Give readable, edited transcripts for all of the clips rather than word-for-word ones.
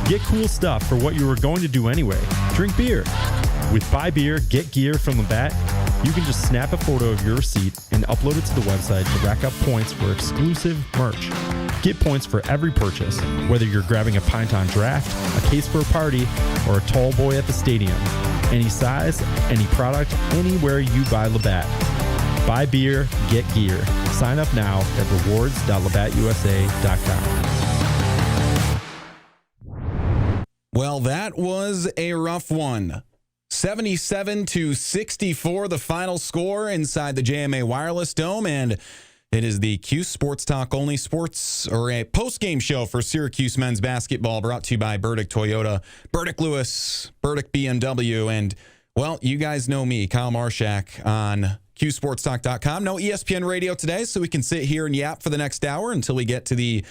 Get cool stuff for what you were going to do anyway. Drink beer. With Buy Beer, Get Gear from Labatt, you can just snap a photo of your receipt and upload it to the website to rack up points for exclusive merch. Get points for every purchase, whether you're grabbing a pint on draft, a case for a party, or a tall boy at the stadium. Any size, any product, anywhere you buy Labatt. Buy beer, get gear. Sign up now at rewards.labattusa.com. Well, that was a rough one. 77-64, the final score inside the JMA Wireless Dome, and it is the Cuse Sports Talk Only Sports, or a post-game show for Syracuse men's basketball, brought to you by Burdick Toyota, Burdick Lewis, Burdick BMW, and, well, you guys know me, Kyle Marshak, on CuseSportsTalk.com. No ESPN radio today, so we can sit here and yap for the next hour until we get to the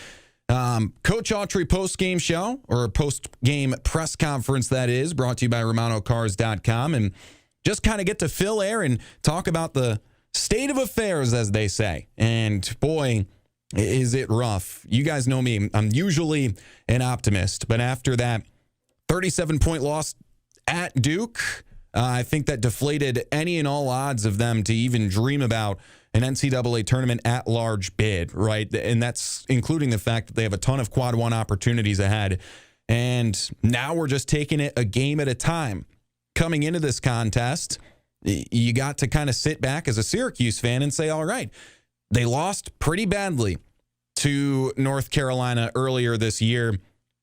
Coach Autry post-game show, or post-game press conference, that is, brought to you by RomanoCars.com, and just kind of get to fill air and talk about the state of affairs, as they say. And boy, is it rough. You guys know me. I'm usually an optimist, but after that 37-point loss at Duke, I think that deflated any and all odds of them to even dream about an NCAA tournament at-large bid, right? And that's including the fact that they have a ton of Quad 1 opportunities ahead. And now we're just taking it a game at a time. Coming into this contest, you got to kind of sit back as a Syracuse fan and say, all right, they lost pretty badly to North Carolina earlier this year,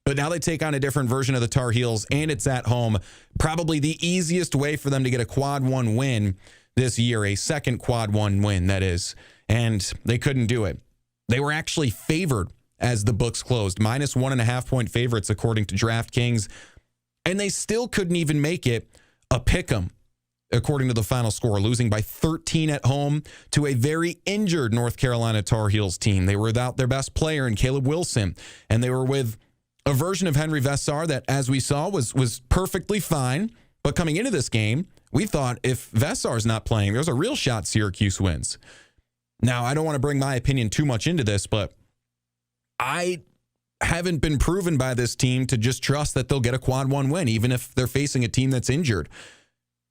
but now they take on a different version of the Tar Heels, and it's at home. Probably the easiest way for them to get a Quad 1 win this year, a second Quad 1 win, that is, and they couldn't do it. They were actually favored as the books closed, minus 1.5-point favorites according to DraftKings, and they still couldn't even make it a pick'em according to the final score, losing by 13 at home to a very injured North Carolina Tar Heels team. They were without their best player in Caleb Wilson, and they were with a version of Henry Vessar that, as we saw, was perfectly fine. But coming into this game, we thought if Vessar's not playing, there's a real shot Syracuse wins. Now, I don't want to bring my opinion too much into this, but I haven't been proven by this team to just trust that they'll get a Quad 1 win, even if they're facing a team that's injured.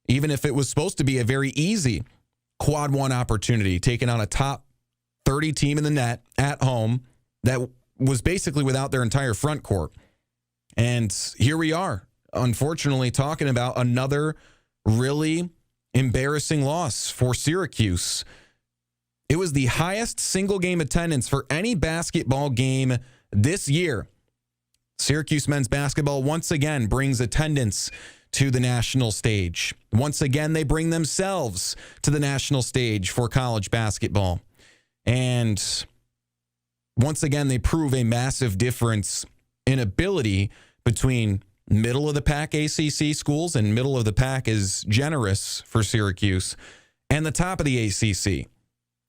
Even if it was supposed to be a very easy Quad 1 opportunity, taking on a top 30 team in the net at home that was basically without their entire front court. And here we are, unfortunately, talking about another really embarrassing loss for Syracuse. It was the highest single game attendance for any basketball game this year. Syracuse men's basketball once again brings attendance to the national stage. Once again, they bring themselves to the national stage for college basketball. And once again, they prove a massive difference in ability between middle of the pack ACC schools, and middle of the pack is generous for Syracuse, and the top of the ACC.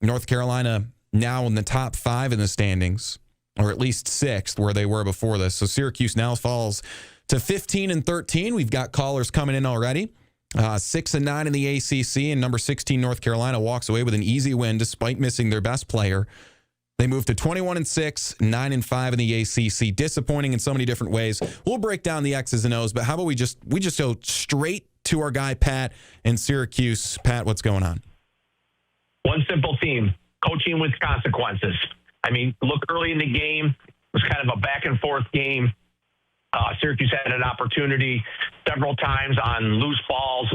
North Carolina now in the top 5 in the standings, or at least 6th where they were before this. So Syracuse now falls to 15-13. We've got callers coming in already. 6-9 in the ACC, and number 16 North Carolina walks away with an easy win despite missing their best player. They moved to 21-6, 9-5 in the ACC. Disappointing in so many different ways. We'll break down the X's and O's, but how about we just go straight to our guy Pat in Syracuse. Pat, what's going on? One simple theme: coaching with consequences. I mean, look, early in the game, it was kind of a back and forth game. Syracuse had an opportunity several times on loose balls,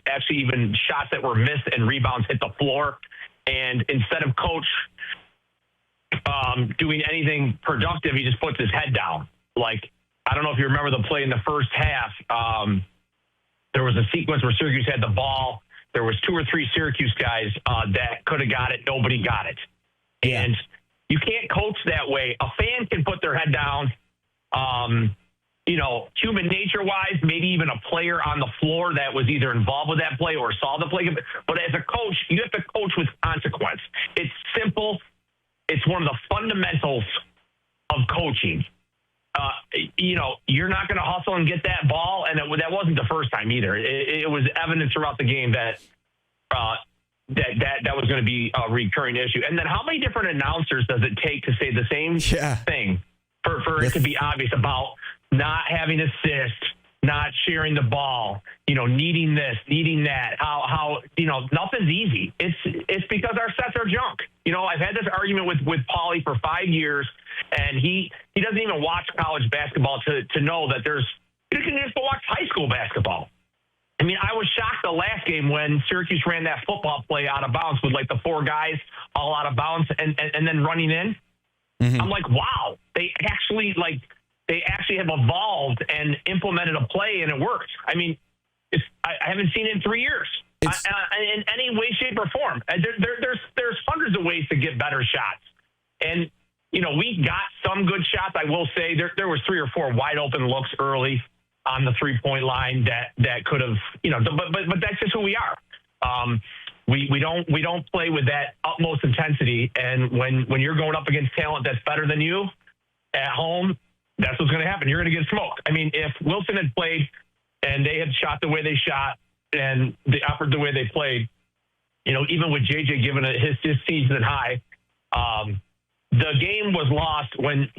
actually even shots that were missed and rebounds hit the floor. And instead of coach doing anything productive, he just puts his head down. Like, I don't know if you remember the play in the first half. There was a sequence where Syracuse had the ball. There was 2 or 3 Syracuse guys that could have got it. Nobody got it. Yeah. And you can't coach that way. A fan can put their head down. Human nature-wise, maybe even a player on the floor that was either involved with that play or saw the play. But as a coach, you have to coach with consequence. It's simple. It's one of the fundamentals of coaching. You're not going to hustle and get that ball, and that wasn't the first time either. It was evident throughout the game that was going to be a recurring issue. And then how many different announcers does it take to say the same thing for it to be obvious about not having assists, not sharing the ball, needing this, needing that. How nothing's easy. It's because our sets are junk. I've had this argument with Paulie for 5 years, and he doesn't even watch college basketball to know that you can just watch high school basketball. I mean, I was shocked the last game when Syracuse ran that football play out of bounds with the 4 guys all out of bounds and then running in. Mm-hmm. I'm like, wow, they actually have evolved and implemented a play, and it worked. I mean, I haven't seen it in 3 years in any way, shape, or form. There's hundreds of ways to get better shots. And, we got some good shots. I will say there was 3 or 4 wide open looks early on the 3-point line that could have, but that's just who we are. We don't play with that utmost intensity. And when you're going up against talent that's better than you at home, that's what's going to happen. You're going to get smoked. I mean, if Wilson had played and they had shot the way they shot and they offered the way they played, even with JJ giving it his season high, the game was lost when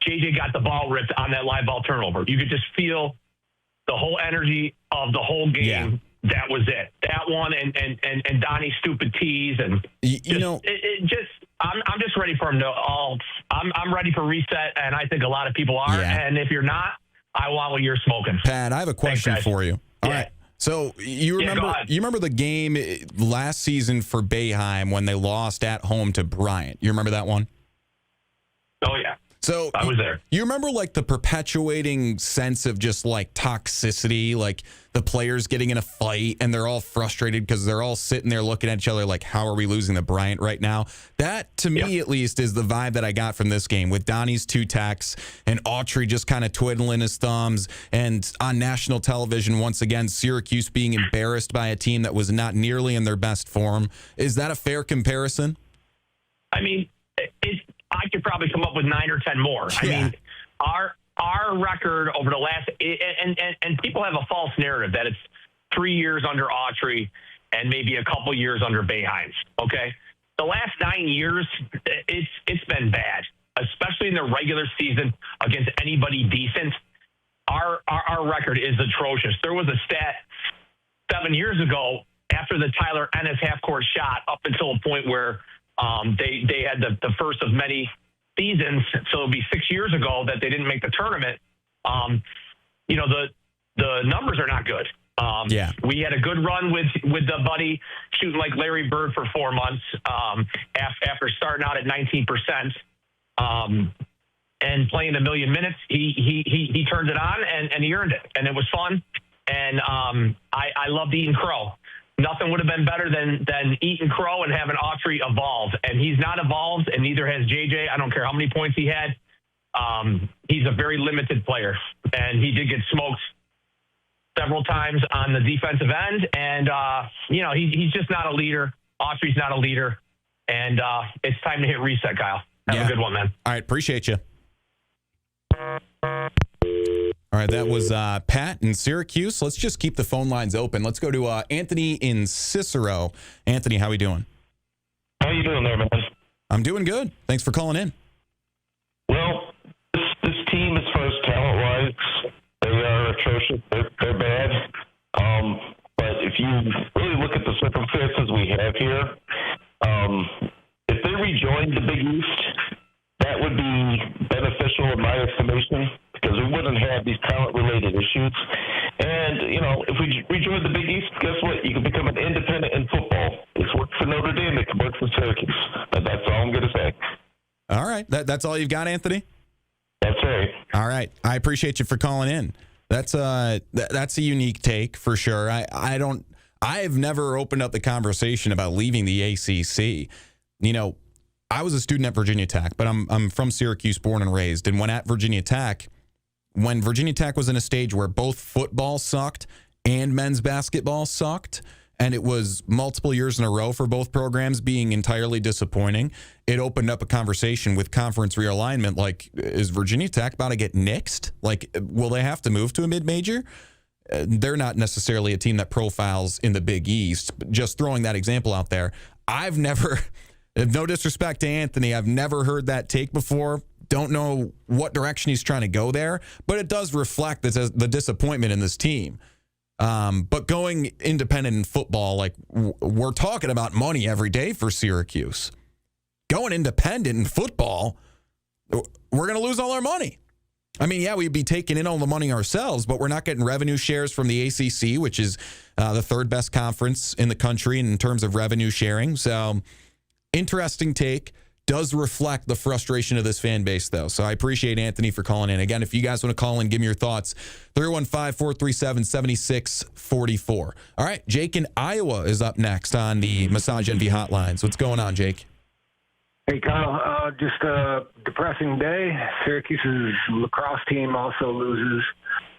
JJ got the ball ripped on that live ball turnover. You could just feel the whole energy of the whole game. Yeah. That was it. That one and Donnie's stupid tease and I'm just ready for him to I'm ready for reset, and I think a lot of people are. Yeah. And if you're not, I want what you're smoking. Pat, I have a question for you. All right. So you remember the game last season for Boeheim when they lost at home to Bryant? You remember that one? Oh yeah. So I was there. You remember the perpetuating sense of just toxicity, the players getting in a fight and they're all frustrated because they're all sitting there looking at each other like, how are we losing to Bryant right now? That, to me at least, is the vibe that I got from this game with Donnie's 2 techs and Autry just kind of twiddling his thumbs, and on national television, once again, Syracuse being embarrassed by a team that was not nearly in their best form. Is that a fair comparison? I mean, I could probably come up with 9 or 10 more. Yeah. I mean, our record over the last and people have a false narrative that it's 3 years under Autry and maybe a couple years under Boeheim. Okay, the last 9 years it's been bad, especially in the regular season against anybody decent. Our record is atrocious. There was a stat 7 years ago after the Tyler Ennis half-court shot up until a point where they had the first of many seasons, so it'll be 6 years ago that they didn't make the tournament. The numbers are not good. We had a good run with the buddy shooting like Larry Bird for 4 months after starting out at 19% and playing 1 million minutes. He turned it on and he earned it, and it was fun. And I loved eating crow. Nothing would have been better than eating crow and having Autry evolve. And he's not evolved, and neither has JJ. I don't care how many points he had. He's a very limited player, and he did get smoked several times on the defensive end. And, he's just not a leader. Autry's not a leader. And it's time to hit reset, Kyle. Have a good one, man. All right, appreciate you. All right, that was Pat in Syracuse. Let's just keep the phone lines open. Let's go to Anthony in Cicero. Anthony, how are we doing? How you doing there, man? I'm doing good. Thanks for calling in. Well, this team, as far as talent-wise, they are atrocious. They're bad. But if you really look at the circumstances we have here, if they rejoined the Big East, that would be beneficial in my estimation, because we wouldn't have these talent-related issues. And, if we rejoin the Big East, guess what? You can become an independent in football. It's worked for Notre Dame. It can work for Syracuse. That's all I'm going to say. All right. That's all you've got, Anthony? That's right. All right. I appreciate you for calling in. That's a unique take for sure. I've never opened up the conversation about leaving the ACC. I was a student at Virginia Tech, but I'm from Syracuse, born and raised. And when at Virginia Tech, when Virginia Tech was in a stage where both football sucked and men's basketball sucked, and it was multiple years in a row for both programs being entirely disappointing, it opened up a conversation with conference realignment. Like, is Virginia Tech about to get nixed? Like, will they have to move to a mid-major? They're not necessarily a team that profiles in the Big East. Just throwing that example out there, I've never... No disrespect to Anthony, I've never heard that take before, don't know what direction he's trying to go there, but it does reflect the disappointment in this team. But going independent in football, like we're talking about money every day for Syracuse. Going independent in football, we're going to lose all our money. I mean, yeah, we'd be taking in all the money ourselves, but we're not getting revenue shares from the ACC, which is the third best conference in the country in terms of revenue sharing. So interesting take. Does reflect the frustration of this fan base, though. So I appreciate Anthony for calling in. Again, if you guys want to call in, give me your thoughts. 315-437-7644. All right, Jake in Iowa is up next on the Massage Envy Hotlines. What's going on, Jake? Hey, Kyle. Just a depressing day. Syracuse's lacrosse team also loses.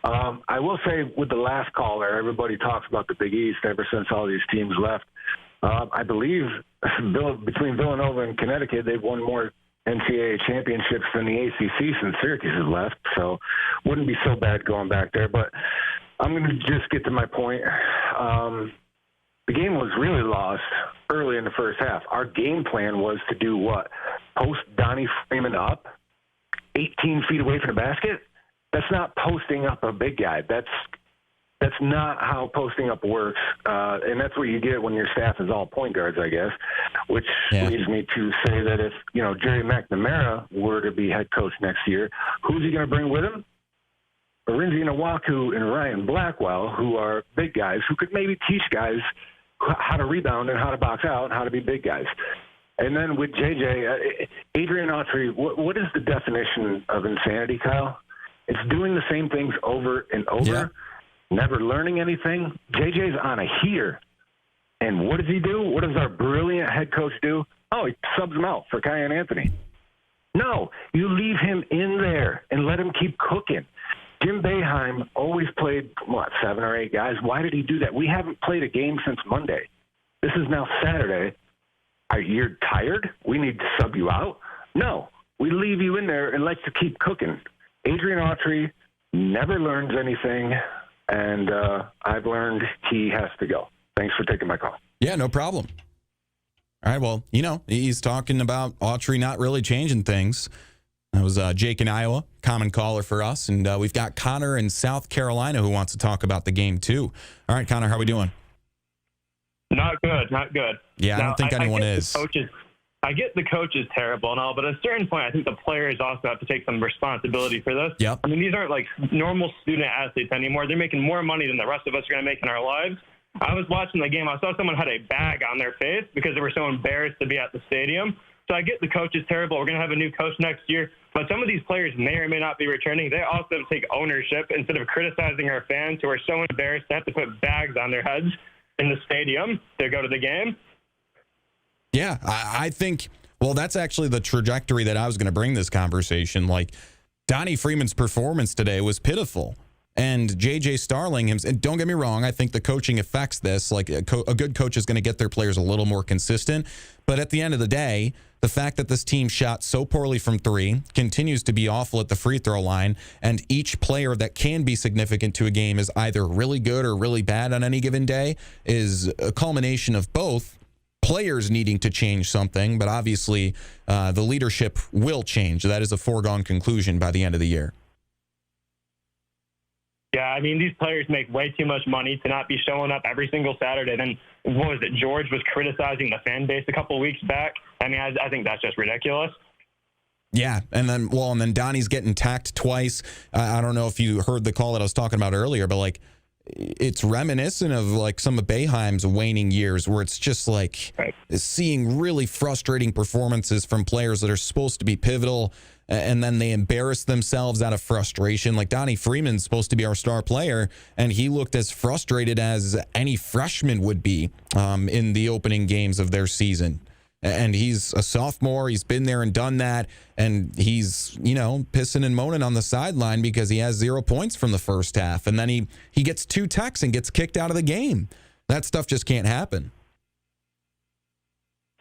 I will say with the last caller, everybody talks about the Big East ever since all these teams left. I believe between Villanova and Connecticut, they've won more NCAA championships than the ACC since Syracuse has left. So wouldn't be so bad going back there. But I'm going to just get to my point. The game was really lost early in the first half. Our game plan was to do what? Post Donnie Freeman up 18 feet away from the basket? That's not posting up a big guy. That's not how posting up works, and that's what you get when your staff is all point guards, I guess, which leads me to say that if, Jerry McNamara were to be head coach next year, who's he going to bring with him? Arinze Nwaku and Ryan Blackwell, who are big guys, who could maybe teach guys how to rebound and how to box out and how to be big guys. And then with JJ, Adrian Autry, what is the definition of insanity, Kyle? It's doing the same things over and over. Yeah. Never learning anything. JJ's on a heater. And what does he do? What does our brilliant head coach do? Oh, he subs him out for Kyan Anthony. No, you leave him in there and let him keep cooking. Jim Boeheim always played, 7 or 8 guys. Why did he do that? We haven't played a game since Monday. This is now Saturday. Are you tired? We need to sub you out? No, we leave you in there and let you keep cooking. Adrian Autry never learns anything. And I've learned he has to go. Thanks for taking my call. Yeah, no problem. All right, well, he's talking about Autry not really changing things. That was Jake in Iowa, common caller for us. And we've got Connor in South Carolina who wants to talk about the game, too. All right, Connor, how are we doing? Not good. Yeah, I don't think anyone is. I get the coach is terrible and all, but at a certain point, I think the players also have to take some responsibility for this. Yep. I mean, these aren't like normal student athletes anymore. They're making more money than the rest of us are going to make in our lives. I was watching the game. I saw someone had a bag on their face because they were so embarrassed to be at the stadium. So I get the coach is terrible. We're going to have a new coach next year. But some of these players may or may not be returning. They also have to take ownership instead of criticizing our fans who are so embarrassed to have to put bags on their heads in the stadium to go to the game. Yeah, I think, well, that's actually the trajectory that I was going to bring this conversation. Like, Donnie Freeman's performance today was pitiful. And J.J. Starling, and don't get me wrong, I think the coaching affects this. Like, a good coach is going to get their players a little more consistent. But at the end of the day, the fact that this team shot so poorly from 3, continues to be awful at the free throw line, and each player that can be significant to a game is either really good or really bad on any given day is a culmination of both. Players needing to change something, but obviously the leadership will change. That is a foregone conclusion by the end of the year. Yeah, I mean, these players make way too much money to not be showing up every single Saturday. Then, what was it? George was criticizing the fan base a couple of weeks back. I mean, I think that's just ridiculous. Yeah, and then Donnie's getting tacked twice. I don't know if you heard the call that I was talking about earlier, but like, it's reminiscent of like some of Boeheim's waning years where it's just like seeing really frustrating performances from players that are supposed to be pivotal and then they embarrass themselves out of frustration. Like Donnie Freeman's supposed to be our star player and he looked as frustrated as any freshman would be in the opening games of their season. And he's a sophomore. He's been there and done that. And he's, pissing and moaning on the sideline because he has 0 points from the first half. And then he gets 2 techs and gets kicked out of the game. That stuff just can't happen.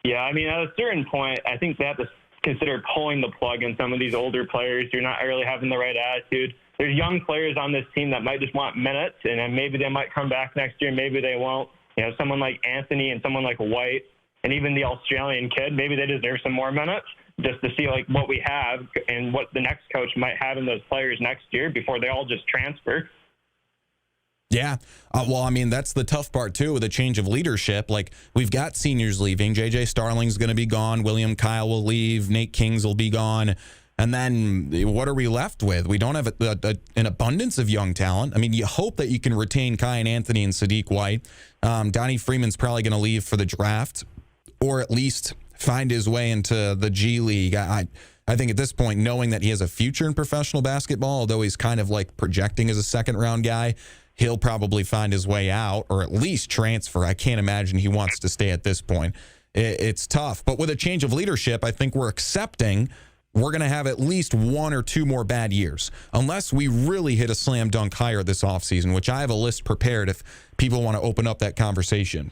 Yeah, I mean, at a certain point, I think they have to consider pulling the plug on some of these older players who are not really having the right attitude. There's young players on this team that might just want minutes, and then maybe they might come back next year, maybe they won't. Someone like Anthony and someone like White, and even the Australian kid, maybe they deserve some more minutes. just to see like what we have and what the next coach might have in those players next year before they all just transfer. Yeah. Well, I mean, that's the tough part, too, with a change of leadership. Like, we've got seniors leaving. J.J. Starling's going to be gone. William Kyle will leave. Nate Kings will be gone. And then what are we left with? We don't have an abundance of young talent. I mean, you hope that you can retain Kyan Anthony and Sadiq White. Donnie Freeman's probably going to leave for the draft, or at least find his way into the G League. I think at this point, knowing that he has a future in professional basketball, although he's kind of like projecting as a second-round guy, he'll probably find his way out or at least transfer. I can't imagine he wants to stay at this point. It's tough. But with a change of leadership, I think we're accepting we're going to have at least 1 or 2 more bad years, unless we really hit a slam dunk hire this offseason, which I have a list prepared if people want to open up that conversation.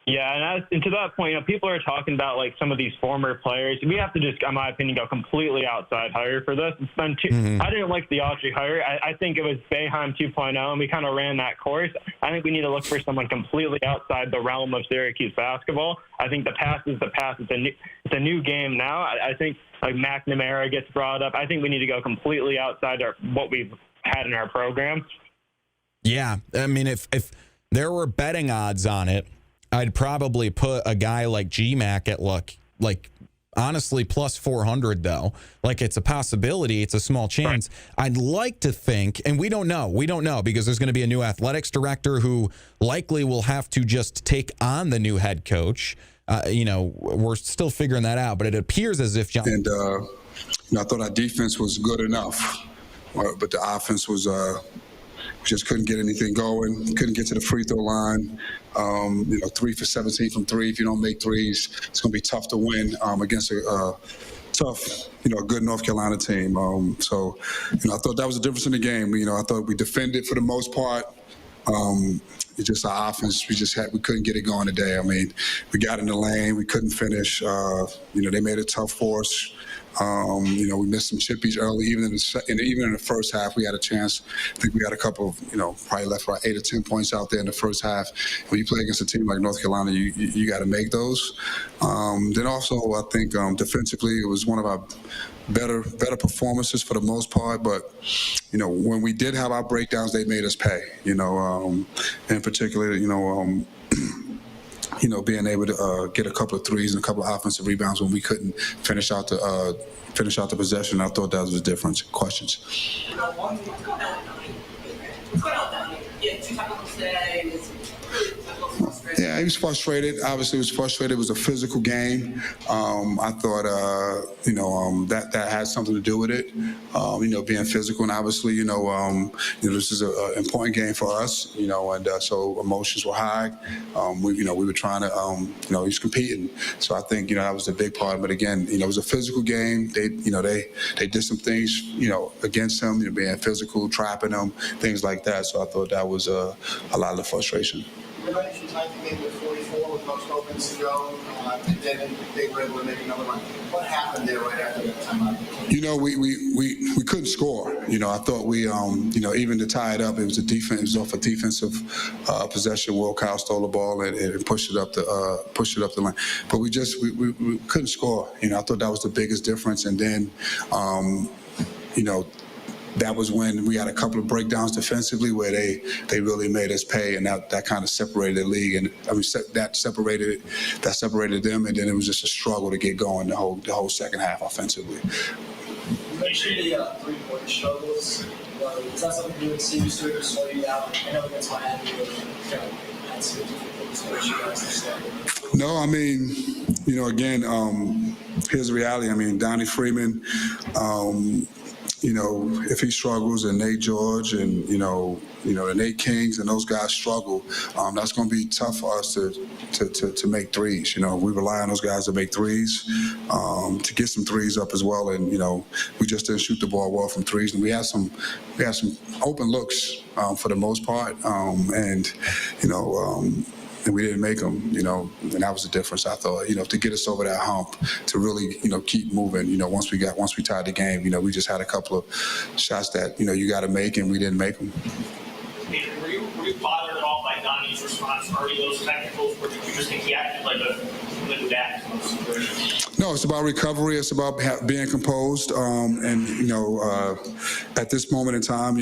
Yeah, and to that point, people are talking about like some of these former players. We have to just, in my opinion, go completely outside hire for this. It's been I didn't like the Autry hire. I think it was Boeheim 2.0, and we kind of ran that course. I think we need to look for someone completely outside the realm of Syracuse basketball. I think the past is the past. It's a new game now. I think like McNamara gets brought up. I think we need to go completely outside what we've had in our program. Yeah, I mean, if there were betting odds on it, I'd probably put a guy like GMAC at like honestly plus 400 though. Like it's a possibility. It's a small chance. Right. I'd like to think, and we don't know because there's going to be a new athletics director who likely will have to just take on the new head coach. We're still figuring that out, but it appears as if John. And I thought our defense was good enough, but the offense was. Just couldn't get anything going. Couldn't get to the free throw line. 3 for 17 from 3. If you don't make threes, it's going to be tough to win against a tough, a good North Carolina team. I thought that was the difference in the game. I thought we defended for the most part. It's just our offense. We couldn't get it going today. I mean, we got in the lane. We couldn't finish. They made it tough for us. We missed some chippies early. Even in the first half, we had a chance. I think we had a couple of, probably left about 8 or 10 points out there in the first half. When you play against a team like North Carolina, you got to make those. Then also, I think defensively, it was one of our better performances for the most part. But when we did have our breakdowns, they made us pay. In particular, being able to get a couple of threes and a couple of offensive rebounds when we couldn't finish out the possession. I thought that was the difference. Questions? What's going on down here? Yeah, 2 tackles today. Yeah, he was frustrated. Obviously, he was frustrated. It was a physical game. I thought, that had something to do with it. Being physical, and obviously, this is an important game for us. And so emotions were high. We were trying to, he was competing. So I think, that was a big part. But again, it was a physical game. They did some things, against him, being physical, trapping him, things like that. So I thought that was a lot of the frustration. You mentioned time to make with 44 with most opens to go, and then they were able to make another one. What happened there right after that timeout? We couldn't score. I thought we, even to tie it up, it was off a defensive possession. Will Kyle stole the ball and pushed it up the line, but we couldn't score. I thought that was the biggest difference, and then, that was when we had a couple of breakdowns defensively where they really made us pay, and that kind of separated the league. And that separated them, and then it was just a struggle to get going the whole second half offensively. You mentioned the 3-point struggles. Is that something you would see you sort of slow you down? I know against Miami, that's the difficulties you guys to start. No, I mean, again, here's the reality. I mean, Donnie Freeman. If he struggles and Nate George and, the Nate Kings and those guys struggle, that's going to be tough for us to make threes. We rely on those guys to make threes, to get some threes up as well. And, we just didn't shoot the ball well from threes. And we had some open looks for the most part. And we didn't make them, and that was the difference. I thought, to get us over that hump, to really, keep moving. Once we tied the game, we just had a couple of shots that, you got to make, and we didn't make them. Were you bothered at all by Donnie's response? Are those technicals, or did you just think he acted like a good act in those situations? No, it's about recovery. It's about being composed. And, at this moment in time,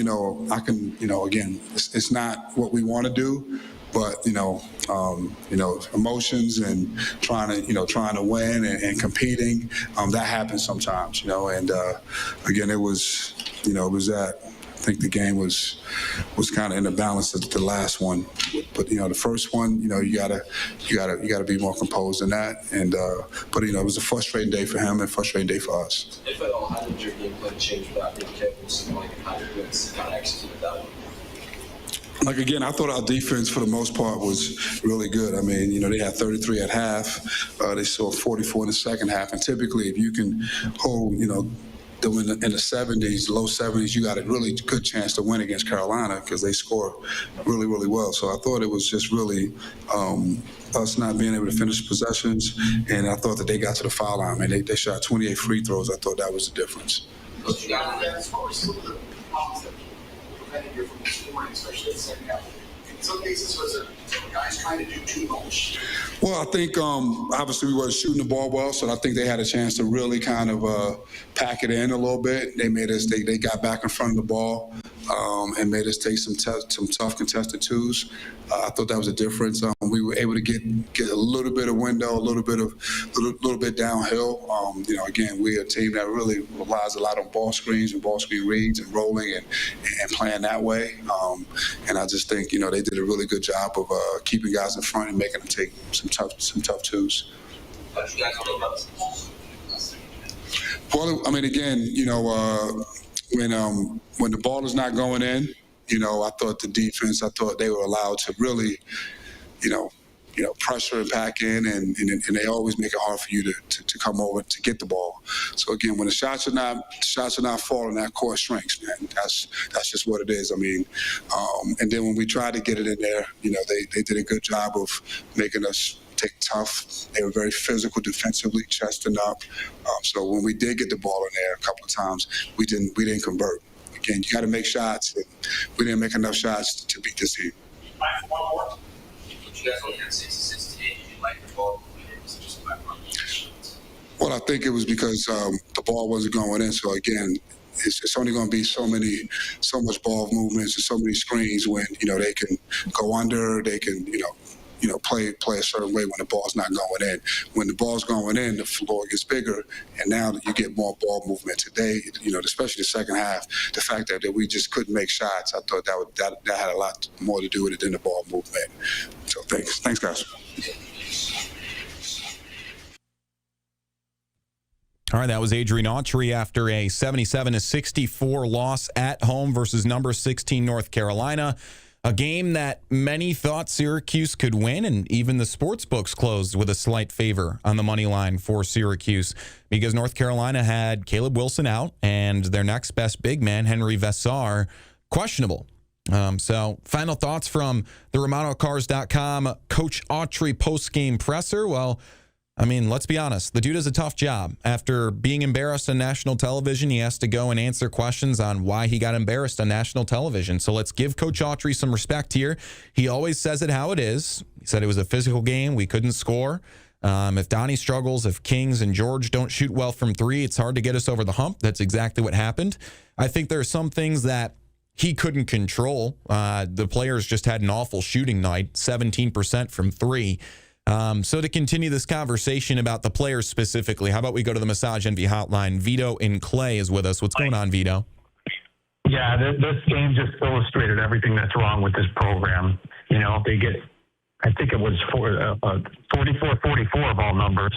I can, again, it's not what we want to do, but, emotions and trying to win and competing, that happens sometimes, and, again, it was that. I think the game was kind of in the balance of the last one, but the first one, you gotta be more composed than that. And but it was a frustrating day for him and frustrating day for us. If at all, how did your game plan change without being careful? So how did you kind of execute that one? Like, again, I thought our defense for the most part was really good. I mean, they had 33 at half. They saw 44 in the second half. And typically, if you can hold, in the 70s, low 70s, you got a really good chance to win against Carolina because they score really, really well. So I thought it was just really us not being able to finish possessions, and I thought that they got to the foul line. I mean, they shot 28 free throws. I thought that was the difference. Coach, you got there as far as some of the problems that prevented you from scoring, especially in the second half. In some cases, was it guys trying to do too much? Well, I think obviously we weren't shooting the ball well, so I think they had a chance to really kind of pack it in a little bit. They made us they got back in front of the ball and made us take some tough contested twos. I thought that was a difference. We were able to get a little bit of window, a little bit downhill. Again, we're a team that really relies a lot on ball screens and ball screen reads and rolling and playing that way. And I just think they did a really good job of keeping guys in front and making them take some tough twos. Well, I mean, again, when the ball is not going in, I thought the defense, they were allowed to really, pressure and pack in, and they always make it hard for you to come over to get the ball. So again, when the shots are not falling, that core shrinks, man. That's just what it is. I mean, and then when we tried to get it in there, they did a good job of making us take tough. They were very physical defensively, chesting up. So when we did get the ball in there a couple of times, we didn't convert. Again, you got to make shots, and we didn't make enough shots to beat this team. One more. You guys only had 66 today. Did you like the ball? Was it just about Well, I think it was because the ball wasn't going in. So again, it's only going to be so much ball movements and so many screens when they can go under, they can play a certain way when the ball's not going in. When the ball's going in, the floor gets bigger, and now you get more ball movement today. Especially the second half, the fact that we just couldn't make shots, I thought that had a lot more to do with it than the ball movement. So thanks, guys. All right, that was Adrian Autry after a 77-64 loss at home versus number 16 North Carolina. A game that many thought Syracuse could win, and even the sports books closed with a slight favor on the money line for Syracuse because North Carolina had Caleb Wilson out and their next best big man, Henry Vessar, questionable. So final thoughts from the RomanoCars.com Coach Autry post-game presser. Well, I mean, let's be honest. The dude has a tough job. After being embarrassed on national television, he has to go and answer questions on why he got embarrassed on national television. So let's give Coach Autry some respect here. He always says it how it is. He said it was a physical game. We couldn't score. If Donnie struggles, if Kings and George don't shoot well from three, it's hard to get us over the hump. That's exactly what happened. I think there are some things that he couldn't control. The players just had an awful shooting night, 17% from three. So to continue this conversation about the players specifically, how about we go to the Massage Envy hotline? Vito in Clay is with us. What's going on, Vito? Yeah, this game just illustrated everything that's wrong with this program. They get, I think it was 44-44 of all numbers,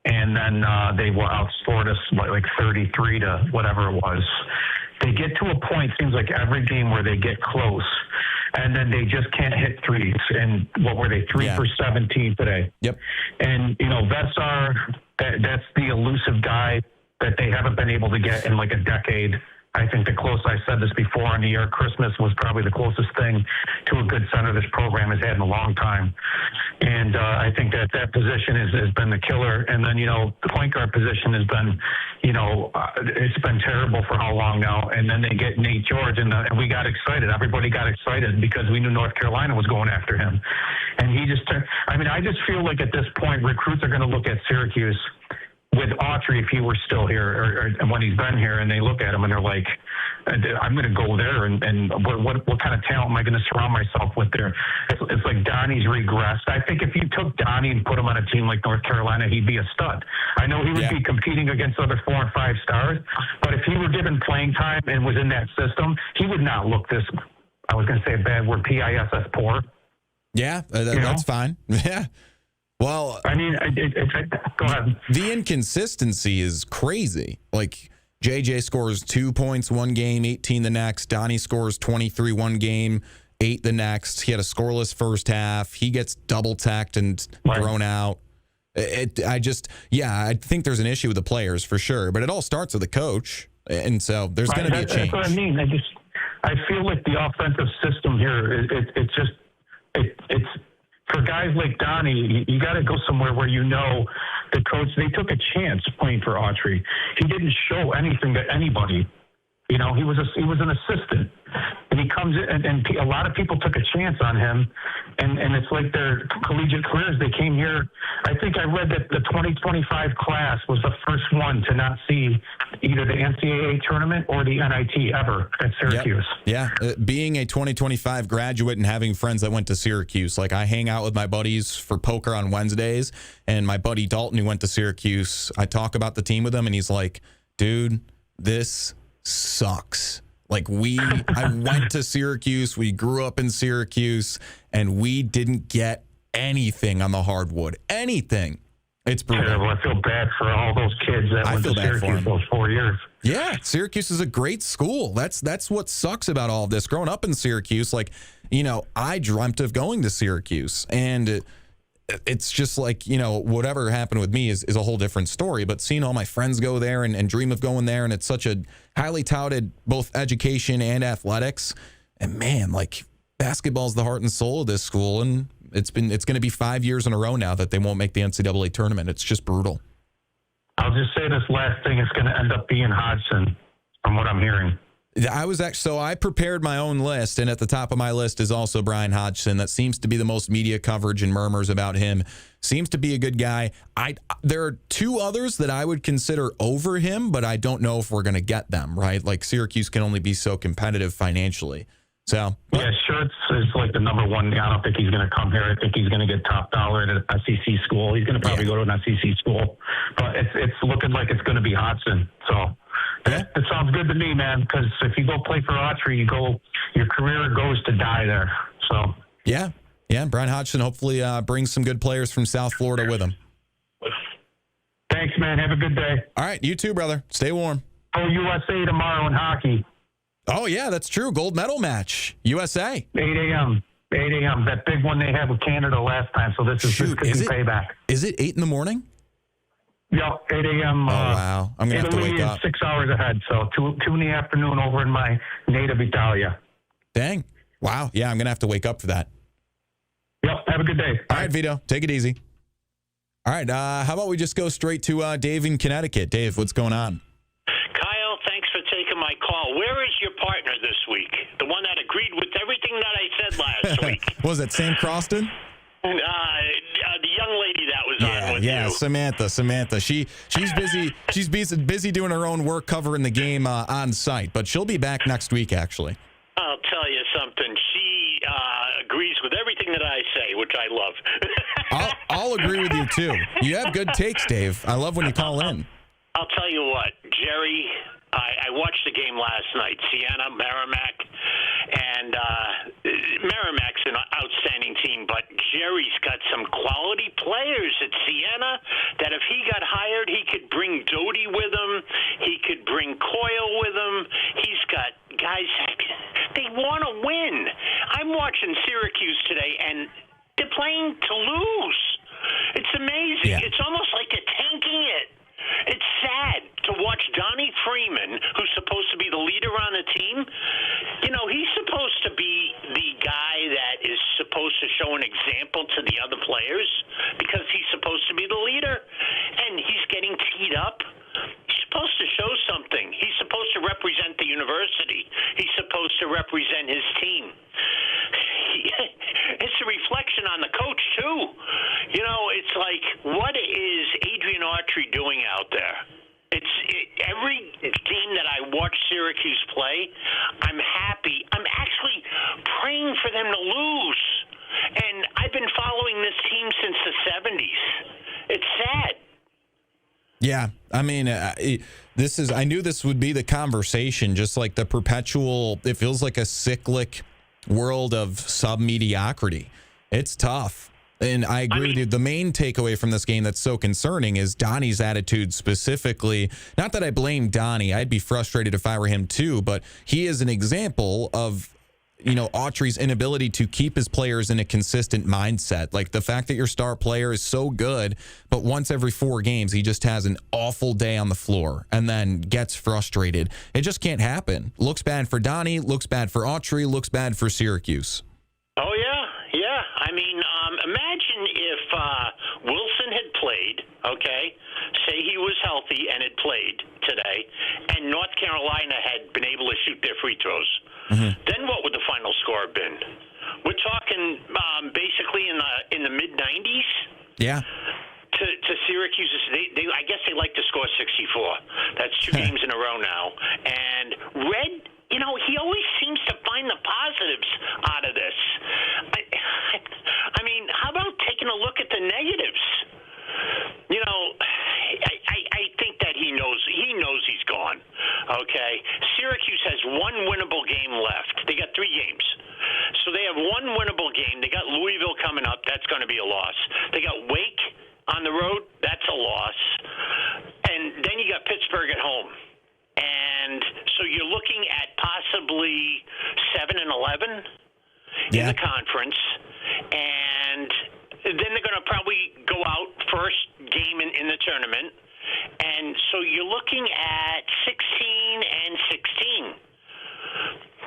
and then they outscored us like 33 to whatever it was. They get to a point, seems like every game where they get close, and then they just can't hit threes. And what were they, 3 for 17 today? Yep. And, Vessar, that's the elusive guy that they haven't been able to get in like a decade. I think the closest, I said this before on the air, Christmas was probably the closest thing to a good center this program has had in a long time. And I think that position has been the killer. And then, the point guard position has been, it's been terrible for how long now. And then they get Nate George, and we got excited. Everybody got excited because we knew North Carolina was going after him. And he just I just feel like at this point, recruits are going to look at Syracuse with Autry if he were still here or when he's been here, and they look at him and they're like, I'm going to go there, and what kind of talent am I going to surround myself with there? It's like Donnie's regressed. I think if you took Donnie and put him on a team like North Carolina, he'd be a stud. I know he would be competing against other 4 and 5 stars, but if he were given playing time and was in that system, he would not look this, I was going to say a bad word, PISS, poor. Yeah, that's fine. Yeah. Well, I mean, go ahead. The inconsistency is crazy. Like, JJ scores 2 points one game, 18 the next. Donnie scores 23 one game, 8 the next. He had a scoreless first half. He gets double tacked and thrown out. I think there's an issue with the players for sure, but it all starts with the coach, and so there's going to be a change. That's what I mean. I feel like the offensive system here, it's for guys like Donnie, you got to go somewhere where the coach, they took a chance playing for Autry. He didn't show anything to anybody. He was an assistant, and he comes in, and a lot of people took a chance on him, and it's like their collegiate careers. They came here. I think I read that the 2025 class was the first one to not see either the NCAA tournament or the NIT ever at Syracuse. Yep. Yeah, being a 2025 graduate and having friends that went to Syracuse, like I hang out with my buddies for poker on Wednesdays, and my buddy Dalton, who went to Syracuse, I talk about the team with him, and he's like, dude, this sucks. Like I went to Syracuse, we grew up in Syracuse, and we didn't get anything on the hardwood. Anything. It's brutal. Terrible. I feel bad for all those kids that went to Syracuse those 4 years. Yeah, Syracuse is a great school. That's what sucks about all of this. Growing up in Syracuse, I dreamt of going to Syracuse, and it's just like, whatever happened with me is a whole different story. But seeing all my friends go there and dream of going there, and it's such a highly touted both education and athletics. And man, basketball's the heart and soul of this school. And it's going to be 5 years in a row now that they won't make the NCAA tournament. It's just brutal. I'll just say this last thing is going to end up being Hodgson, from what I'm hearing. So I prepared my own list, and at the top of my list is also Brian Hodgson. That seems to be the most media coverage and murmurs about him. Seems to be a good guy. There are 2 others that I would consider over him, but I don't know if we're going to get them, right? Like Syracuse can only be so competitive financially. So yeah, Schertz is like the number one. I don't think he's going to come here. I think he's going to get top dollar at an SEC school. He's going to probably go to an SEC school, but it's looking like it's going to be Hodgson. So. That sounds good to me, man, because if you go play for Autry, your career goes to die there. So Yeah, Brian Hodgson hopefully brings some good players from South Florida with him. Thanks, man. Have a good day. All right, you too, brother. Stay warm. Oh, USA tomorrow in hockey. Oh, yeah, that's true. Gold medal match. USA. 8 a.m. 8 a.m. That big one they had with Canada last time, so this could be payback. Is it 8 in the morning? Yeah, 8 a.m. Oh, wow. I'm going to have to wake up. 6 hours ahead, so 2 in the afternoon over in my native Italia. Dang. Wow. Yeah, I'm going to have to wake up for that. Yep, have a good day. All right, Vito, take it easy. All right, how about we just go straight to Dave in Connecticut. Dave, what's going on? Kyle, thanks for taking my call. Where is your partner this week? The one that agreed with everything that I said last week. Was it Sam Croston? The young lady that was on with you. Samantha. She's busy doing her own work covering the game on site, but she'll be back next week, actually. I'll tell you something. She agrees with everything that I say, which I love. I'll agree with you, too. You have good takes, Dave. I love when you call in. I'll tell you what, Jerry, I watched the game last night, Siena, Merrimack, and Merrimack's an outstanding team, but Jerry's got some quality players at Siena that if he got hired, he could bring Doty with him, he could bring Coyle with him. He's got guys, they want to win. I'm watching Syracuse today, and they're playing to lose. It's amazing. Yeah. It's almost like they're tanking it. It's sad to watch Donnie Freeman, who's supposed to be the leader on the team. He's supposed to be the guy that is supposed to show an example to the other players because he's supposed to be the leader, and he's getting teed up. He's supposed to focusing on the coach too. You know, it's like, what is Adrian Autry doing out there? Every game that I watch Syracuse play, I'm happy. I'm actually praying for them to lose. And I've been following this team since the 70s. It's sad. Yeah, I mean, I knew this would be the conversation, just like the perpetual, it feels like a cyclic world of sub-mediocrity. It's tough. And I agree with you. The main takeaway from this game that's so concerning is Donnie's attitude specifically. Not that I blame Donnie. I'd be frustrated if I were him too, but he is an example of, you know, Autry's inability to keep his players in a consistent mindset. Like the fact that your star player is so good, but once every 4 games, he just has an awful day on the floor and then gets frustrated. It just can't happen. Looks bad for Donnie, looks bad for Autry, looks bad for Syracuse. Oh, yeah. I mean, imagine if Wilson had played, okay, say he was healthy and had played today, and North Carolina had been able to shoot their free throws. Mm-hmm. Then what would the final score have been? We're talking basically in the mid-90s? Yeah. To Syracuse, I guess they like to score 64. That's 2 games in a row now. And Red, you know, he always seems to find the positives out of this. I mean, how about taking a look at the negatives? You know, I think that he knows he's gone. Okay, Syracuse has 1 winnable game left. They got 3 games, so they have 1 winnable game. They got Louisville coming up. That's going to be a loss. They got Wake on the road. That's a loss, and then you got Pittsburgh at home. And so you're looking at possibly 7-11 in the conference, and then they're going to probably go out first game in the tournament. And so you're looking at 16-16.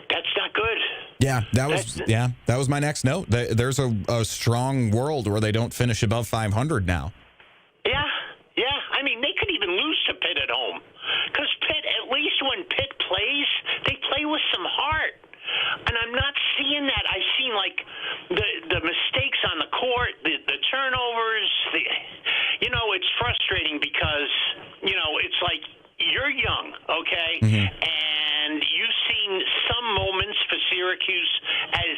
That's not good. Yeah, that was my next note. There's a strong world where they don't finish above 500 now. Yeah. I mean, they could even lose to Pitt at home. Because Pitt, at least when Pitt plays, they play with some heart. And I'm not seeing that. I've seen, like, the mistakes on the court, the turnovers. You know, it's frustrating because, you know, it's like you're young, okay? Mm-hmm. And you've seen some moments for Syracuse as,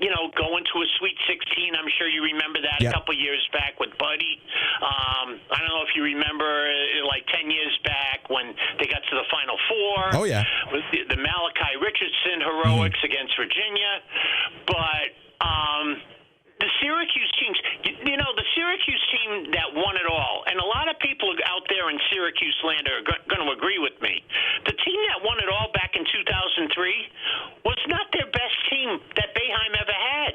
you know, going to a Sweet 16. I'm sure you remember that a couple years back with Buddy. I don't know if you remember, like 10 years back when they got to the Final Four. Oh, yeah. With the Malachi Richardson heroics against Virginia. But the Syracuse teams, you know, the Syracuse team that won it all, and a lot of people out there in Syracuse land are going to agree with me. The team that won it all back in 2003 was not their best team that Boeheim ever had.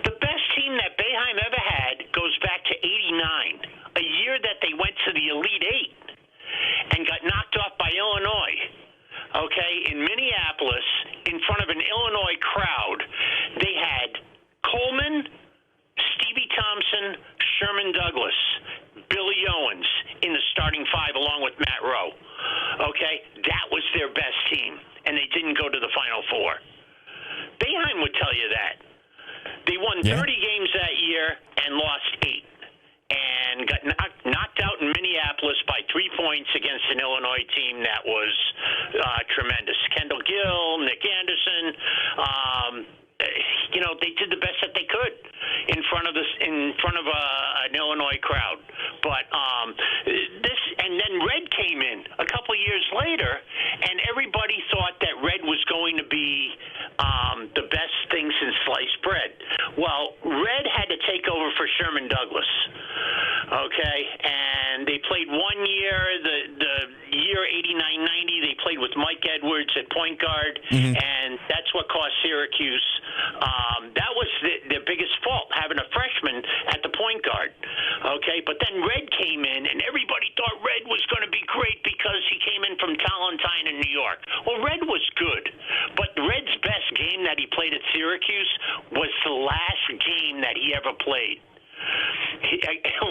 The best team that Boeheim ever had goes back to 89, a year that they went to the Elite Eight and got knocked off by Illinois. Okay, in Minneapolis, in front of an Illinois crowd, they had Coleman, Stevie Thompson, Sherman Douglas, Billy Owens in the starting 5 along with Matt Rowe. Okay, that was their best team, and they didn't go to the Final Four. Boeheim would tell you that. They won 30 games that year and lost 8. And got knocked out in Minneapolis by 3 points against an Illinois team that was tremendous. Kendall Gill, Nick Anderson, you know, they did the best that they could in front of an Illinois crowd. But and then Red came in a couple years later, and everybody thought that Red was going to be the best thing since sliced bread. Well, Red had to take over for Sherman Douglas. Okay, and they played 1 year, the year 89-90, they played with Mike Edwards at point guard, and that's what cost Syracuse. That was their biggest fault, having a freshman at the point guard. Okay, but then Red came in, and everybody thought Red was going to be great because he came in from Talentine in New York. Well, Red was good, but Red's best game that he played at Syracuse was the last game that he ever played,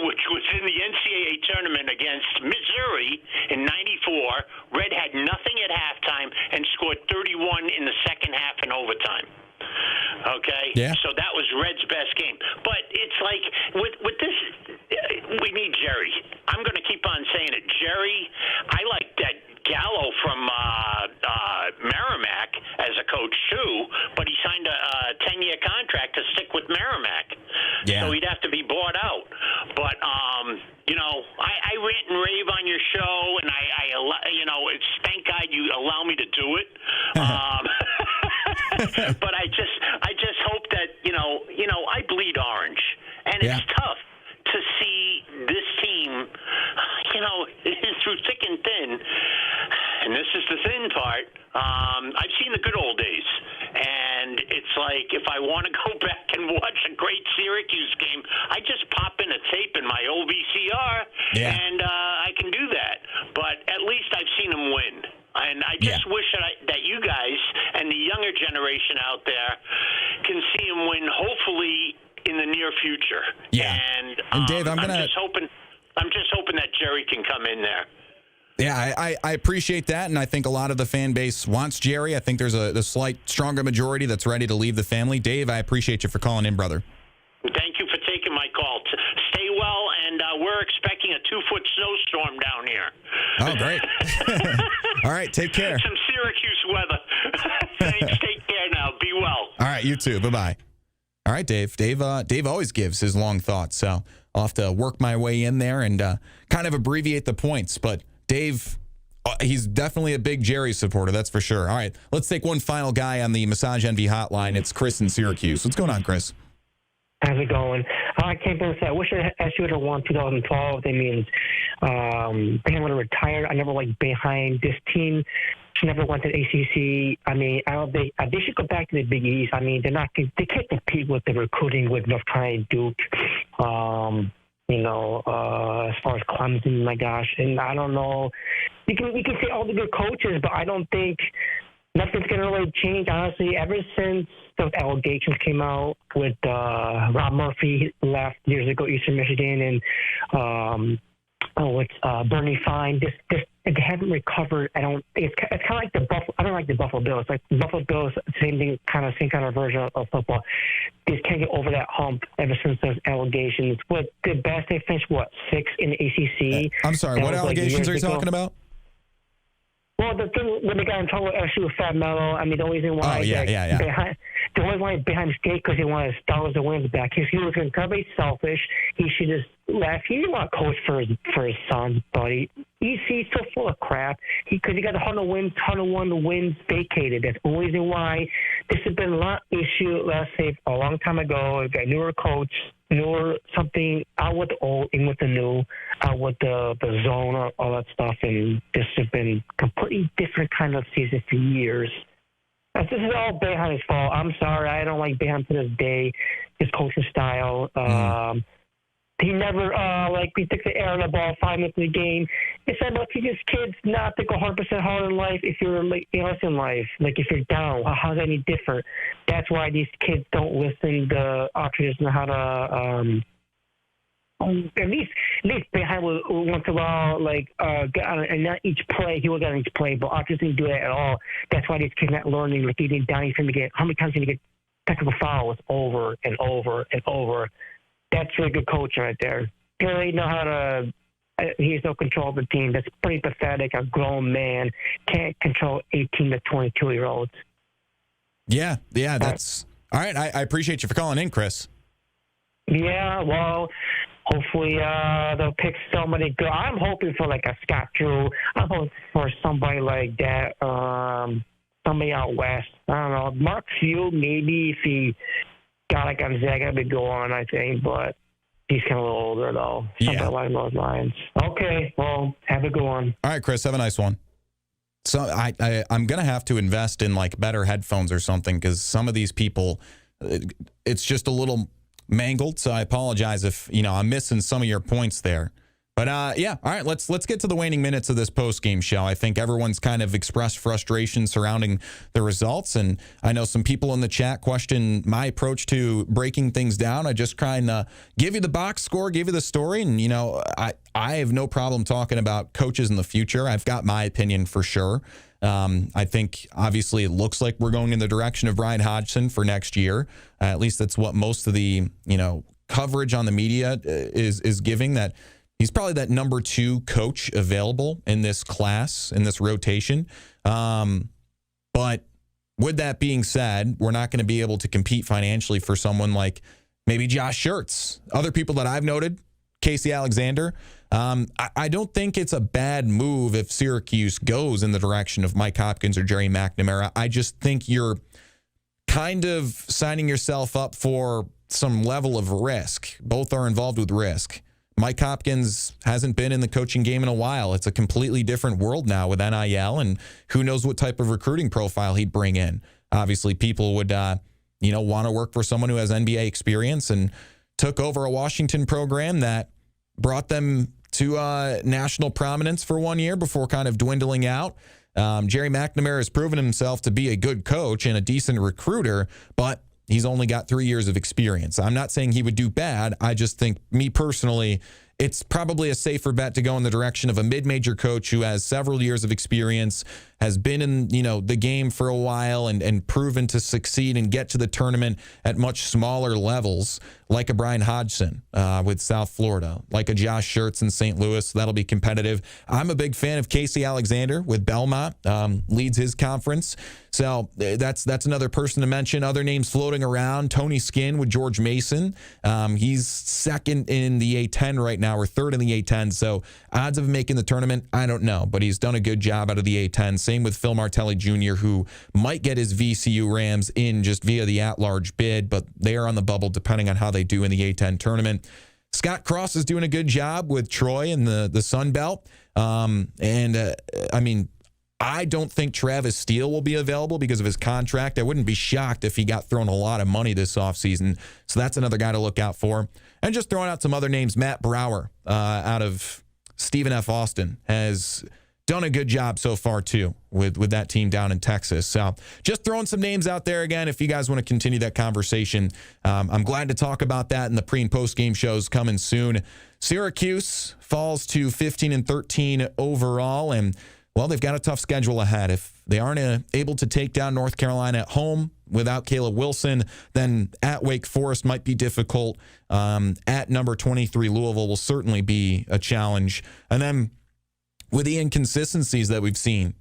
which was in the NCAA tournament against Missouri in '94. Red had nothing at halftime and scored 31 in the second half in overtime. Okay? Yeah. So that was Red's best game. But it's like, with this, we need Jerry. I'm going to keep on saying it. Jerry, I like that Gallo from Merrimack as a coach, too, but he signed a 10-year contract to stick with Merrimack. Yeah. So he'd have to be bought out. But, I rant and rave on your show, and it's thank God you allow me to do it. But I just hope that, I bleed orange. And it's tough to see this team, through thick and thin. And this is the thin part. I've seen the good old days. And it's like, if I want to go back and watch a great Syracuse game, I just pop in a tape in my old VCR, and I can do that. But at least I've seen them win. And I just wish that you guys and the younger generation out there can see them win, hopefully, in the near future. Yeah. And Dave, I'm just hoping that Jerry can come in there. Yeah, I appreciate that, and I think a lot of the fan base wants Jerry. I think there's a slight stronger majority that's ready to leave the family. Dave, I appreciate you for calling in, brother. Thank you for taking my call. Stay well, and we're expecting a 2-foot snowstorm down here. Oh, great. All right, take care. Some Syracuse weather. Thanks, take care now. Be well. All right, you too. Bye-bye. All right, Dave. Dave always gives his long thoughts, so I'll have to work my way in there and kind of abbreviate the points, but Dave, he's definitely a big Jerry supporter, that's for sure. All right, let's take one final guy on the Massage Envy hotline. It's Chris in Syracuse. What's going on, Chris? How's it going? I came to say I wish SU would have won 2012. That means Boeheim would have retired. I never liked Boeheim. This team never went to the ACC. I mean, they should go back to the Big East. I mean, they can't compete with the recruiting with North Carolina, Duke. As far as Clemson, my gosh, and I don't know. You can say all the good coaches, but I don't think nothing's gonna really change. Honestly, ever since those allegations came out with Rob Murphy left years ago, Eastern Michigan, and Bernie Fine. They haven't recovered. It's kind of like the Buffalo. I don't like the Buffalo Bills. Like the Buffalo Bills, same kind of version of football. They just can't get over that hump ever since those allegations. What the best they finished 6th in the ACC. I'm sorry. What allegations are you talking about? Well, the thing when they got in trouble actually with Fat Mello. I mean, the only reason why the only why behind State because he wanted Star Wars the wins back. If he was incredibly selfish, he should just left. He didn't want to coach for his son, buddy. EC's so full of crap. Because he got 101 wins vacated. That's the only reason why this has been a lot issue. Let's say a long time ago. We got newer coach, newer something out with the old, in with the new, out with the zone, all that stuff, and this has been completely different kind of season for years. This is all Boeheim's fault. I'm sorry. I don't like Boeheim to this day. His coaching style. He never, he took the air on the ball 5 minutes in the game. It said, look, teaches kids not to go 100% hard in life if you're, in life. Like, if you're down, how's that any different? That's why these kids don't listen to Autry doesn't know how to, at least Boeheim will once in a while, get on, and not each play, he will get on each play, but Autry didn't do that at all. That's why these kids not learning, he didn't down for him to get, how many times did he get technical fouls over and over and over? That's really good coaching right there. He really know how to. He has no control of the team. That's pretty pathetic. A grown man can't control 18 to 22-year-olds. Yeah, that's all right. I appreciate you for calling in, Chris. Yeah, well, hopefully they'll pick somebody good. I'm hoping for a Scott Drew. I'm hoping for somebody like that. Somebody out west. I don't know. Mark Few, maybe if he got Gonzaga would go on, I think, but he's kind of a little older, though. Something along those lines. Okay, well, have a good one. All right, Chris, have a nice one. So I'm going to have to invest in, better headphones or something because some of these people, it's just a little mangled, so I apologize if, I'm missing some of your points there. But, all right, let's get to the waning minutes of this post-game show. I think everyone's kind of expressed frustration surrounding the results, and I know some people in the chat question my approach to breaking things down. I just kind of give you the box score, give you the story, and, I have no problem talking about coaches in the future. I've got my opinion for sure. I think, obviously, it looks like we're going in the direction of Brian Hodgson for next year. At least that's what most of the, coverage on the media is giving, that he's probably that number 2 coach available in this class, in this rotation. But with that being said, we're not going to be able to compete financially for someone like maybe Josh Schertz. Other people that I've noted, Casey Alexander. I don't think it's a bad move if Syracuse goes in the direction of Mike Hopkins or Jerry McNamara. I just think you're kind of signing yourself up for some level of risk. Both are involved with risk. Mike Hopkins hasn't been in the coaching game in a while. It's a completely different world now with NIL, and who knows what type of recruiting profile he'd bring in. Obviously, people would, want to work for someone who has NBA experience and took over a Washington program that brought them to national prominence for 1 year before kind of dwindling out. Jerry McNamara has proven himself to be a good coach and a decent recruiter, but he's only got 3 years of experience. I'm not saying he would do bad. I just think, me personally, it's probably a safer bet to go in the direction of a mid-major coach who has several years of experience, has been in, the game for a while and proven to succeed and get to the tournament at much smaller levels, like a Brian Hodgson with South Florida, like a Josh Schertz in St. Louis. That'll be competitive. I'm a big fan of Casey Alexander with Belmont, leads his conference. So that's another person to mention. Other names floating around, Tony Skinn with George Mason. He's second in the A10 right now, or third in the A10. So odds of him making the tournament, I don't know, but he's done a good job out of the A10. Same with Phil Martelli Jr., who might get his VCU Rams in just via the at-large bid, but they are on the bubble depending on how they do in the A10 tournament. Scott Cross is doing a good job with Troy in the Sun Belt. I don't think Travis Steele will be available because of his contract. I wouldn't be shocked if he got thrown a lot of money this offseason. So that's another guy to look out for. And just throwing out some other names, Matt Brower out of Stephen F. Austin has done a good job so far, too, with that team down in Texas. So just throwing some names out there again if you guys want to continue that conversation. I'm glad to talk about that in the pre- and post-game shows coming soon. Syracuse falls to 15-13 overall, and well, they've got a tough schedule ahead. If they aren't able to take down North Carolina at home without Caleb Wilson, then at Wake Forest might be difficult. At number 23, Louisville will certainly be a challenge. And then with the inconsistencies that we've seen,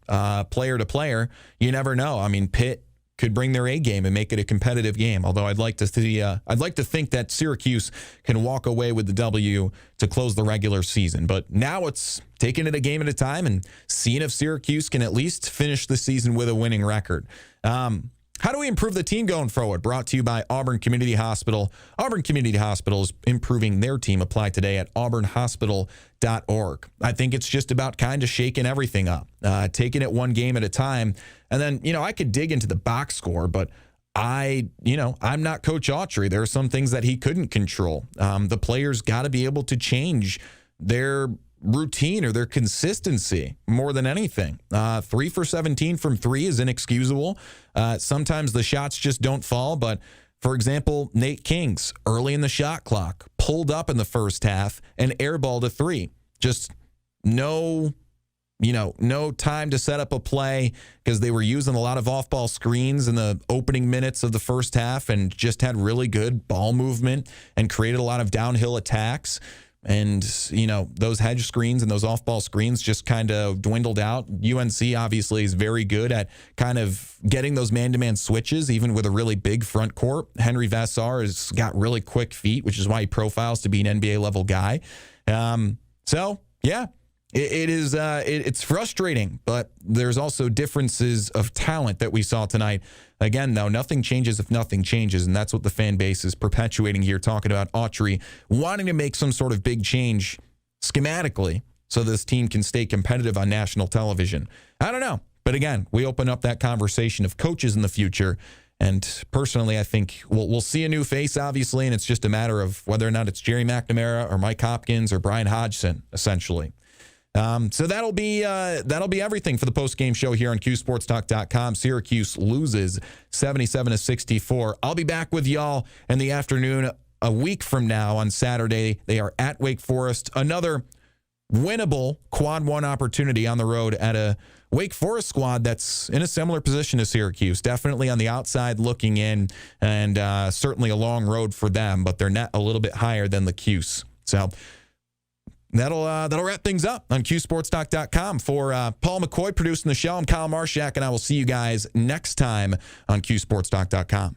player to player, you never know. I mean, Pitt could bring their A game and make it a competitive game. Although I'd like to think that Syracuse can walk away with the W to close the regular season. But now it's taking it a game at a time and seeing if Syracuse can at least finish the season with a winning record. How do we improve the team going forward? Brought to you by Auburn Community Hospital. Auburn Community Hospital is improving their team. Apply today at auburnhospital.org. I think it's just about kind of shaking everything up, taking it one game at a time. And then, I could dig into the box score, but I'm not Coach Autry. There are some things that he couldn't control. The players got to be able to change their routine or their consistency more than anything. 3 for 17 from 3 is inexcusable. Sometimes the shots just don't fall, but for example, Nate Kings early in the shot clock pulled up in the first half and airballed a 3. Just no time to set up a play because they were using a lot of off-ball screens in the opening minutes of the first half and just had really good ball movement and created a lot of downhill attacks. And, those hedge screens and those off-ball screens just kind of dwindled out. UNC obviously is very good at kind of getting those man-to-man switches, even with a really big front court. Henry Vassar has got really quick feet, which is why he profiles to be an NBA-level guy. It's frustrating, but there's also differences of talent that we saw tonight. Again, though, nothing changes if nothing changes, and that's what the fan base is perpetuating here, talking about Autry wanting to make some sort of big change schematically so this team can stay competitive on national television. I don't know. But again, we open up that conversation of coaches in the future, and personally, I think we'll see a new face, obviously, and it's just a matter of whether or not it's Jerry McNamara or Mike Hopkins or Brian Hodgson, essentially. So that'll be everything for the post-game show here on CuseSportsTalk.com. Syracuse loses 77-64. I'll be back with y'all in the afternoon a week from now on Saturday. They are at Wake Forest. Another winnable quad one opportunity on the road at a Wake Forest squad that's in a similar position to Syracuse, definitely on the outside looking in, and certainly a long road for them, but they're net a little bit higher than the Cuse. So that'll wrap things up on CuseSportsTalk.com. For Paul McCoy producing the show, I'm Kyle Marshak, and I will see you guys next time on CuseSportsTalk.com.